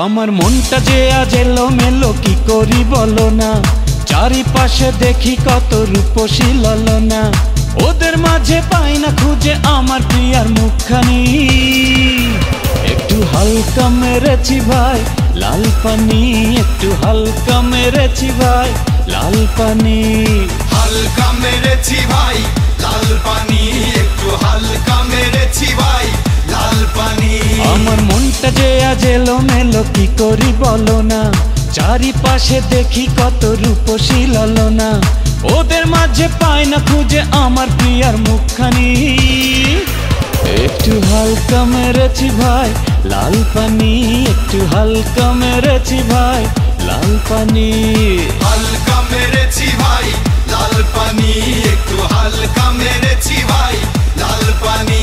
আমার মনটা যে আজ এলোমেলো কি করি বলো না, চারিপাশে দেখি কত রূপসী ললনা, ওদের মাঝে পাই না খুঁজে আমার প্রিয়ার মুখখানি। একটু হালকা মেরেছি ভাই লাল পানি, একটু হালকা মেরেছি ভাই লাল পানি, হালকা মেরেছি ভাই লাল পানি, একটু হালকা মেরেছি ভাই লাল পানি। আমার মনটা যে আজ এলোমেলো কি করি বলো না, চারিপাশে দেখি কত রূপসী ললনা, ওদের মাঝে পাই না খুঁজে আমার প্রিয়ার মুখখানি। একটু হালকা মেরেছি ভাই লাল পানি, একটু হালকা মেরেছি ভাই লাল পানি, হালকা মেরেছি ভাই লাল পানি, একটু হালকা মেরেছি ভাই লাল পানি।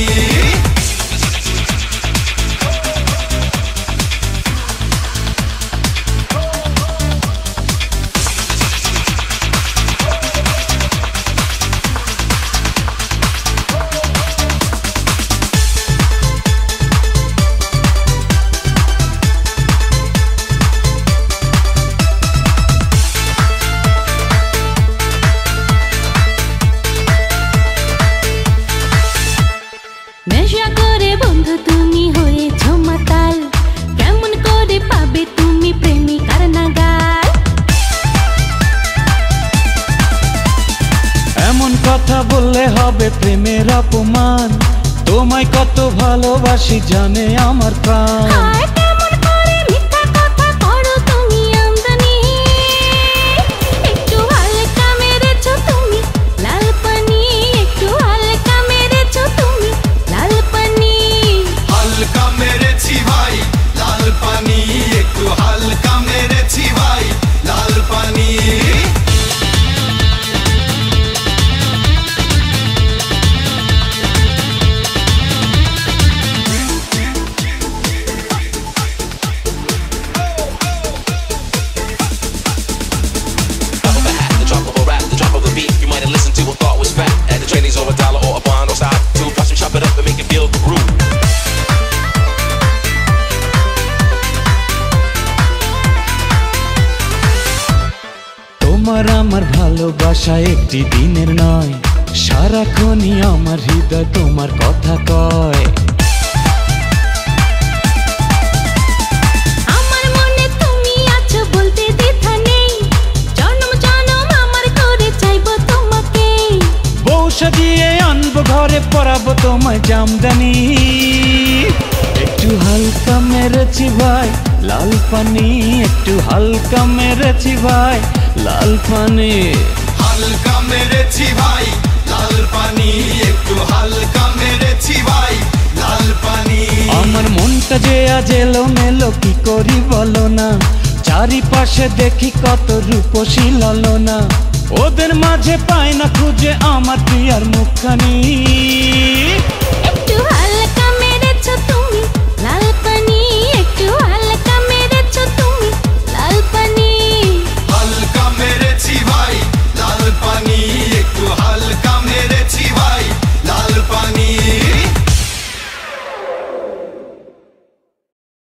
নেশা করে বন্ধু তুমি হয়েছো মাতাল, কেমন করে পাবে তুমি প্রেমিকার নাগাল। এমন কথা বললে হবে প্রেমের অপমান, তোমায় কত ভালোবাসি জানে আমার প্রাণ। হায় কেমন করে মিথ্যা কথা করো তুমি আমদানি, একটু হালকা মেরেছো তুমি লাল পানি, একটু হালকা মেরেছো তুমি লাল পানি, হালকা মেরেছি ভাই লাল পানি, একটু হালকা মেরেছি ভাই লাল পানি। তোমার আমার ভালোবাসা একটি দিনের নয়, সারাক্ষণই আমার হৃদয় তোমার কথা কয়। আমার মনে তুমি আছো বলতে দ্বিধা নেই, জন্ম জন্ম আমার করে চাইবো তোমাকে। বউ সাজিয়ে আনবো ঘরে পরাবো তোমায় জামদানি, একটু হালকা মেরেছি ভাই লাল পানি, একটু হালকা মেরেছি ভাই লাল পানি, হালকা মেরেছি ভাই লাল পানি, একটু হালকা মেরেছি ভাই লাল পানি। আমার মনটা যে আজ এলোমেলো কি করি বলো না, চারিপাশে দেখি কত রূপসী ললনা, ওদের মাঝে পাই না খুঁজে আমার প্রিয়ার মুখখানি।